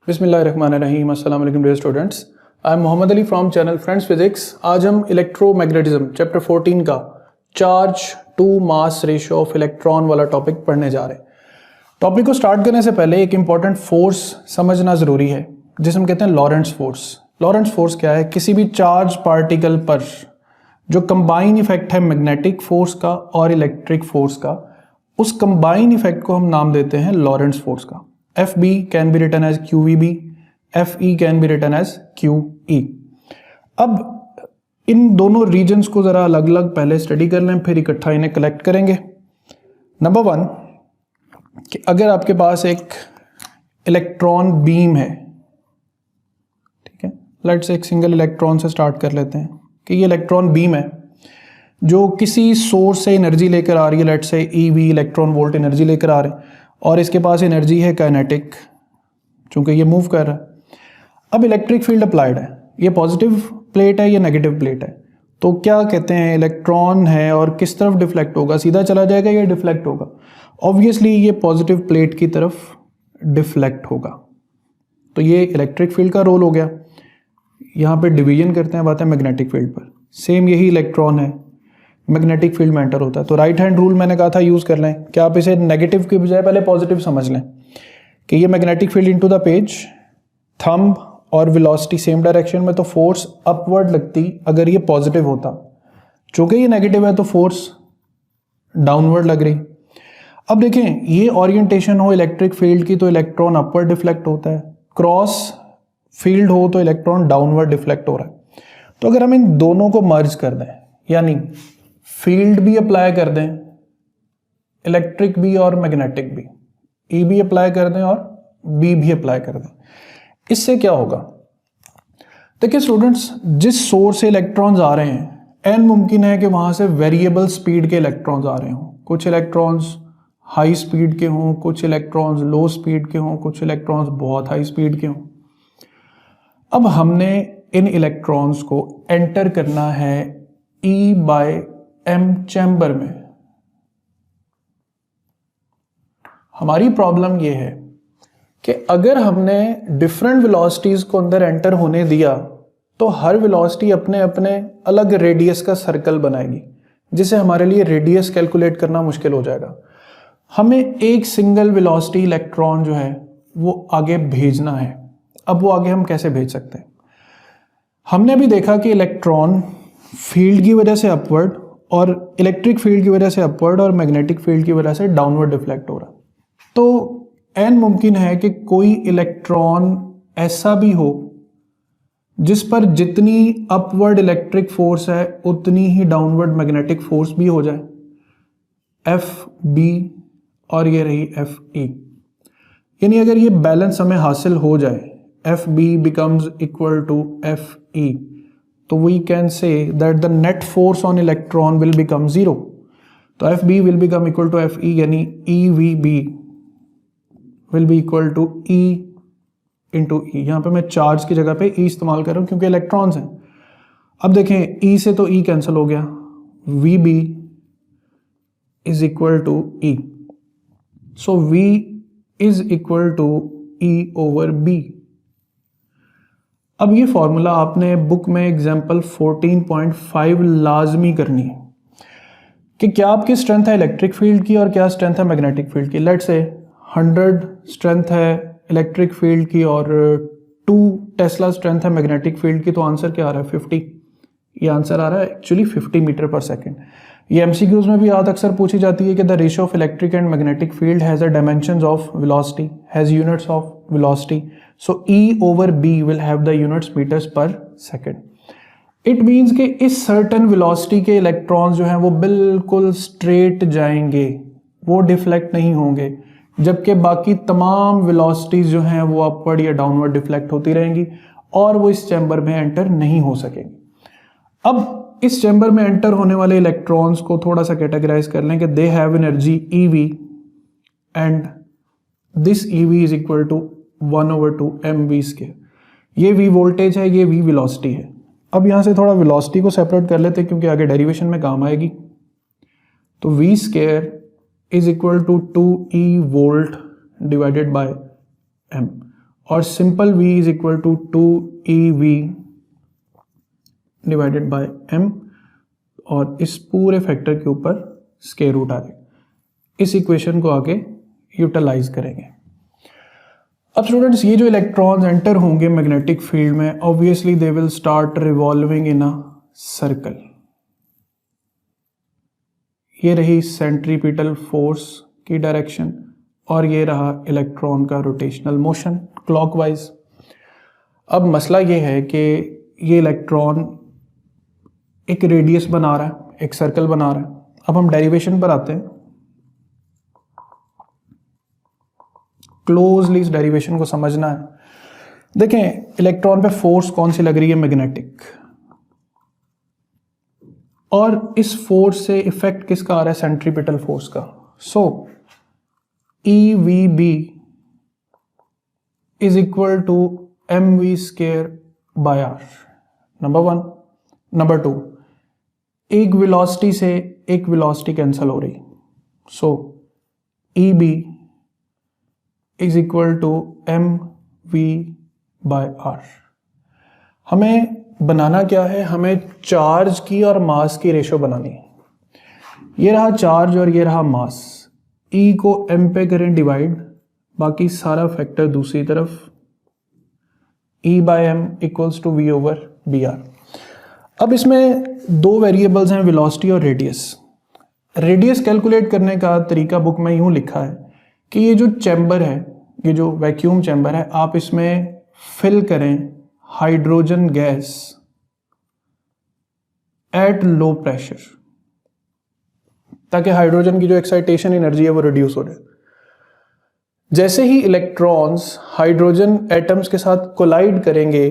बिस्मिल्लाहिर्रहमानिर्रहीम। अस्सलाम वालेकुम dear students, I am Mohammad Ali from channel friends physics. आज हम इलेक्ट्रोमैग्नेटिज्म चैप्टर 14 का charge to mass ratio of electron वाला टॉपिक पढ़ने जा रहे हैं। टॉपिक को स्टार्ट करने से पहले एक इंपॉर्टेंट फोर्स समझना ज़रूरी है जिसे हम कहते हैं लॉरेंट्ज़ फोर्स। लॉरेंट्ज़ फोर्स क्या है? किसी भी चार्ज पार्टिकल पर जो कंबाइन इफेक्ट है मैग्नेटिक फोर्स का और इलेक्ट्रिक फोर्स का, उस कंबाइन इफेक्ट को हम नाम देते हैं लॉरेंट्ज़ फोर्स का। FB can be written as QVB, FE can be written as QE। अब इन दोनों रीजन्स को ज़रा अलग अलग पहले स्टडी कर लें, फिर इकट्ठा इन्हें कलेक्ट करेंगे। नंबर वन, कि अगर आपके पास एक इलेक्ट्रॉन बीम है, ठीक है, लेट्स एक सिंगल इलेक्ट्रॉन से स्टार्ट कर लेते हैं कि ये इलेक्ट्रॉन बीम है जो किसी सोर्स से एनर्जी लेकर आ रही है, let's say EV electron volt energy लेकर आ रहे हैं, और इसके पास एनर्जी है काइनेटिक, चूंकि ये मूव कर रहा है। अब इलेक्ट्रिक फील्ड अप्लाइड है, ये पॉजिटिव प्लेट है, ये नेगेटिव प्लेट है, तो क्या कहते हैं, इलेक्ट्रॉन है और किस तरफ डिफ्लेक्ट होगा, सीधा चला जाएगा या डिफ्लेक्ट होगा? ऑब्वियसली ये पॉजिटिव प्लेट की तरफ डिफ्लेक्ट होगा। तो ये इलेक्ट्रिक फील्ड का रोल हो गया। यहाँ पे डिवीजन करते हैं, बात है मैग्नेटिक फील्ड पर। सेम यही इलेक्ट्रॉन है, मैग्नेटिक फील्ड में एंटर होता है, तो राइट हैंड रूल मैंने कहा था यूज़ कर लें। क्या आप इसे नेगेटिव की बजाय पहले पॉजिटिव समझ लें कि ये magnetic field into the page, thumb और वेलोसिटी सेम डायरेक्शन में, तो फोर्स अपवर्ड लगती अगर ये पॉजिटिव होता। चूंकि ये नेगेटिव है तो फोर्स डाउनवर्ड लग रही। अब देखें, ये ओरिएंटेशन हो इलेक्ट्रिक फील्ड की तो इलेक्ट्रॉन अपवर्ड डिफ्लेक्ट होता है, क्रॉस फील्ड हो तो इलेक्ट्रॉन डाउनवर्ड डिफ्लेक्ट हो रहा है। तो अगर हम इन दोनों को मर्ज कर दें, यानी फील्ड भी अप्लाई कर दें, इलेक्ट्रिक भी और मैग्नेटिक भी, E भी अप्लाई कर दें और B भी अप्लाई कर दें, इससे क्या होगा? देखिए स्टूडेंट्स, जिस सोर्स से इलेक्ट्रॉन्स आ रहे हैं, एन मुमकिन है कि वहां से वेरिएबल स्पीड के इलेक्ट्रॉन्स आ रहे हों। कुछ इलेक्ट्रॉन्स हाई स्पीड के हों, कुछ इलेक्ट्रॉन्स लो स्पीड के हों, कुछ इलेक्ट्रॉन्स बहुत हाई स्पीड के हों। अब हमने इन इलेक्ट्रॉन्स को एंटर करना है E/m चैम्बर में। हमारी प्रॉब्लम यह है कि अगर हमने डिफरेंट वेलोसिटीज को अंदर एंटर होने दिया तो हर वेलोसिटी अपने अपने अलग रेडियस का सर्कल बनाएगी, जिसे हमारे लिए रेडियस कैलकुलेट करना मुश्किल हो जाएगा। हमें एक सिंगल वेलोसिटी इलेक्ट्रॉन जो है वो आगे भेजना है। अब वो आगे हम कैसे भेज सकते हैं? हमने अभी देखा कि इलेक्ट्रॉन फील्ड की वजह से अपवर्ड और इलेक्ट्रिक फील्ड की वजह से अपवर्ड और मैग्नेटिक फील्ड की वजह से डाउनवर्ड डिफ्लेक्ट हो रहा है। तो एन मुमकिन है कि कोई इलेक्ट्रॉन ऐसा भी हो जिस पर जितनी अपवर्ड इलेक्ट्रिक फोर्स है उतनी ही डाउनवर्ड मैग्नेटिक फोर्स भी हो जाए, FB और ये रही FE। यानी अगर ये बैलेंस हमें हासिल हो जाए, FB becomes equal to FE, तो we can say that the net force on electron will become 0. तो FB will become equal to FE, यानी EVB will be equal to E into E। यहाँ पे मैं चार्ज की जगह पे E इस्तेमाल कर रहा हूँ क्योंकि इलेक्ट्रॉन्स हैं। अब देखें, E से तो E कैंसिल हो गया, VB is equal to E, so V is equal to E over B। अब ये फॉर्मूला आपने बुक में एग्जाम्पल 14.5 लाजमी करनी है कि क्या आपकी स्ट्रेंथ है इलेक्ट्रिक फील्ड की और क्या स्ट्रेंथ है मैग्नेटिक फील्ड की। लेट्स से 100 स्ट्रेंथ है इलेक्ट्रिक फील्ड की और 2 टेस्ला स्ट्रेंथ है मैग्नेटिक फील्ड की, तो आंसर क्या आ रहा है? 50। ये आंसर आ रहा है एक्चुअली 50 मीटर पर सेकेंड। ये MCQs में भी याद अक्सर पूछी जाती है कि the ratio of electric and magnetic field has a dimensions of velocity, has units of velocity, so E over B will have the units meters per second. It means कि इस certain velocity के electrons जो हैं वो बिल्कुल straight जाएंगे, वो deflect नहीं होंगे, जबकि बाकी तमाम वेलोसिटीज जो हैं वो अपवर्ड या डाउनवर्ड डिफ्लेक्ट होती रहेंगी और वो इस चैम्बर में एंटर नहीं हो सकेंगे। अब इस चैम्बर में एंटर होने वाले इलेक्ट्रॉन्स को थोड़ा सा कैटेगराइज कर लें कि they have energy EV and this EV is equal to 1/2 mv square. ये V वोल्टेज है, ये V वेलोसिटी है। अब यहाँ से थोड़ा वेलोसिटी को सेपरेट कर लेते हैं क्योंकि आगे डेरिवेशन में काम आएगी। तो V square is equal to 2E volt divided by m, और simple v is equal to 2ev divided by m, और इस पूरे फैक्टर के ऊपर स्क्वायर रूट आ जाएगा। इस इक्वेशन को आगे यूटिलाइज करेंगे। अब स्टूडेंट्स, ये जो इलेक्ट्रॉन्स एंटर होंगे मैग्नेटिक फील्ड में, obviously they will start revolving in a circle. ये रही सेंट्रीपिटल फोर्स की डायरेक्शन और ये रहा इलेक्ट्रॉन का रोटेशनल मोशन क्लॉकवाइज। अब मसला ये है कि ये इलेक्ट्रॉन एक रेडियस बना रहा है, एक सर्कल बना रहा है। अब हम डेरिवेशन पर आते हैं, क्लोजली इस डेरिवेशन को समझना है। देखें, इलेक्ट्रॉन पे फोर्स कौन सी लग रही है? मैग्नेटिक। और इस फोर्स से इफेक्ट किसका आ रहा है? सेंट्रीपिटल फोर्स का। So EVB is equal to mv square by r, number 1। Number 2, एक वेलोसिटी से एक वेलोसिटी कैंसिल हो रही, so EB is equal to mv by r। हमें बनाना क्या है? हमें चार्ज की और मास की रेशो बनानी है। ये रहा चार्ज और ये रहा मास। E को m पे करें डिवाइड, बाकी सारा फैक्टर दूसरी तरफ, E by m equals to v over br। अब इसमें दो वेरिएबल्स हैं, वेलोसिटी और रेडियस। रेडियस कैलकुलेट करने का तरीका बुक में यूं लिखा है कि ये जो चैम्बर है, ये जो वैक्यूम चैम्बर है, आप इसमें फिल करें hydrogen gas at low pressure, ताकि हाइड्रोजन की जो एक्साइटेशन एनर्जी है वो रिड्यूस हो जाए। जैसे ही इलेक्ट्रॉन्स हाइड्रोजन एटम्स के साथ कोलाइड करेंगे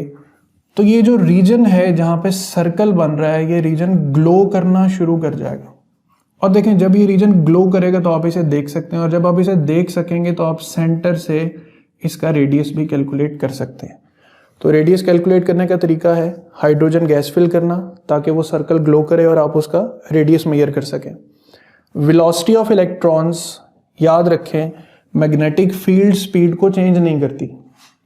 तो ये जो रीजन है जहां पे सर्कल बन रहा है, ये रीजन ग्लो करना शुरू कर जाएगा। और देखें, जब ये रीजन ग्लो करेगा तो आप इसे देख सकते हैं, और जब आप इसे देख सकेंगे तो आप सेंटर से इसका रेडियस भी कैलकुलेट कर सकते हैं। तो रेडियस कैलकुलेट करने का तरीका है हाइड्रोजन गैस फिल करना, ताकि वो सर्कल ग्लो करे और आप उसका रेडियस मेजर कर सकें। वेलोसिटी ऑफ इलेक्ट्रॉन्स, याद रखें, मैग्नेटिक फील्ड स्पीड को चेंज नहीं करती,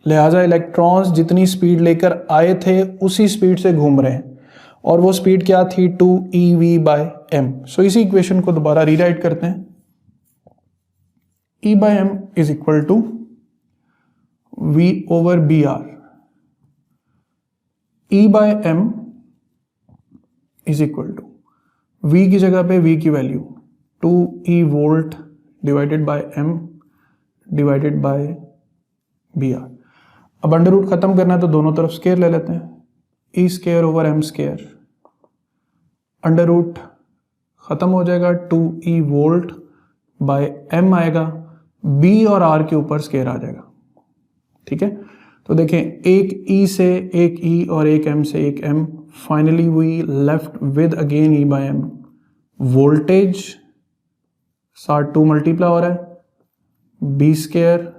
लिहाजा इलेक्ट्रॉन्स जितनी स्पीड लेकर आए थे उसी स्पीड से घूम रहे हैं, और वो स्पीड क्या थी? 2ev bye m। सो इसी इक्वेशन को दोबारा रीराइट करते हैं। E by m is equal to v over br। E by m is equal to v की जगह पे v की value 2e volt divided by m divided by br। अब अंडर रूट खत्म करना है तो दोनों तरफ स्क्वायर ले लेते हैं, e square over m square. Under root खत्म हो जाएगा, 2e वोल्ट बाय m आएगा, b और r के ऊपर स्क्वायर आ जाएगा। ठीक है, तो देखें, एक e से एक e और एक m से एक m, finally we left with again e by m। Voltage साथ 2 मल्टीप्लाई हो रहा है, b स्क्वायर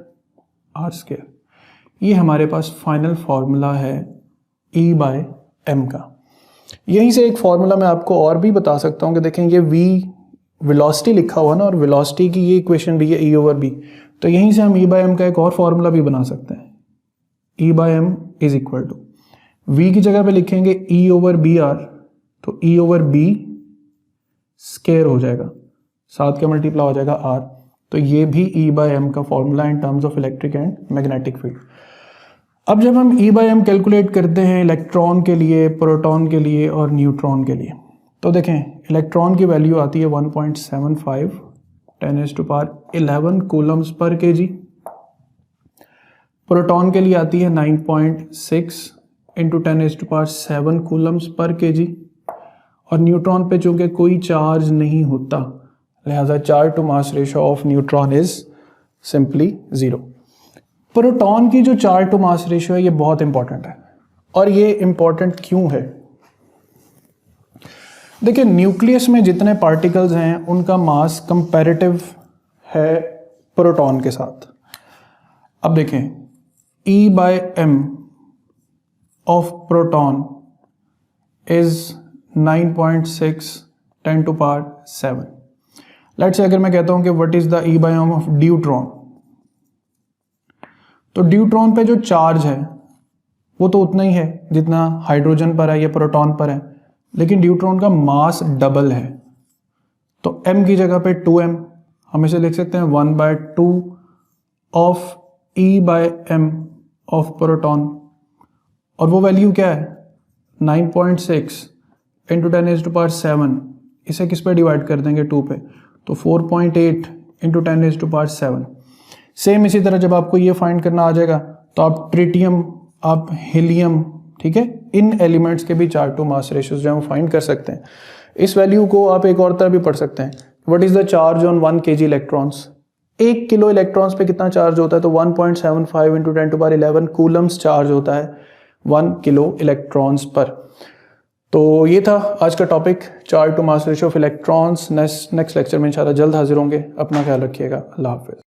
r स्क्वायर। ये हमारे पास फाइनल फॉर्मूला है E बाय m का। यहीं से एक फॉर्मूला मैं आपको और भी बता सकता हूँ कि देखें, ये v वेलोसिटी लिखा हुआ ना, और वेलोसिटी की ये इक्वेशन भी है E ओवर b, तो यहीं से हम E बाय m का एक और फॉर्मूला भी बना सकते हैं। E by m is equal to v की जगह पे लिखेंगे E ओवर br, तो E ओवर b स्क्वायर हो जाएगा, साथ के मल्टीप्लाई हो जाएगा r। तो ये भी E बाय m का formula in terms of electric and magnetic field. अब जब हम E बाय m कैलकुलेट करते हैं इलेक्ट्रॉन के लिए, प्रोटॉन के लिए और न्यूट्रॉन के लिए, तो देखें, इलेक्ट्रॉन की वैल्यू आती है 1.75 10⁻11 कूलम्स पर केजी। प्रोटॉन के लिए आती है 9.6 इंटू 10⁻7 कूलम्स पर केजी। और न्यूट्रॉन पे चूंकि कोई चार्ज नहीं होता, लिहाजा charge to mass ratio of neutron is simply 0। Proton की जो चार्ज टू मास रेशियो है ये बहुत इंपॉर्टेंट है। और ये इंपॉर्टेंट क्यों है? देखिए, न्यूक्लियस में जितने पार्टिकल्स हैं उनका मास कंपैरेटिव है प्रोटॉन के साथ। अब देखें, E by m of proton is 9.6 10⁻7। Let's say अगर मैं कहता हूं कि what is the E by m of deuteron, तो ड्यूट्रॉन पे जो चार्ज है वो तो उतना ही है जितना हाइड्रोजन पर है या प्रोटॉन पर है, लेकिन ड्यूट्रॉन का मास डबल है। तो m की जगह पे 2m हम इसे लिख सकते हैं 1/2 ऑफ E/m ऑफ प्रोटॉन, और वो वैल्यू क्या है 9.6 इंटू 10⁻⁷। इसे किस पे डिवाइड कर देंगे 2 पे, तो 4.8 इंटू 10⁻⁷। सेम इसी तरह जब आपको ये फाइंड करना आ जाएगा तो आप ट्रिटियम, आप हीलियम, ठीक है, इन एलिमेंट्स के भी चार्ज टू मास रेशियोज जो है वो फाइंड कर सकते हैं। इस वैल्यू को आप एक और तरह भी पढ़ सकते हैं, what is the charge on 1 kg electrons. 1 kilo electrons पे कितना चार्ज होता है, तो 1.75 इंटू 10⁻11 कूलम्स चार्ज होता है 1 किलो इलेक्ट्रॉन्स पर। तो ये था आज का topic, charge to mass ratio of electrons. Next lecture में इंशाल्लाह जल्द हाजिर होंगे। अपना ख्याल रखिएगा। अल्लाह हाफिज़।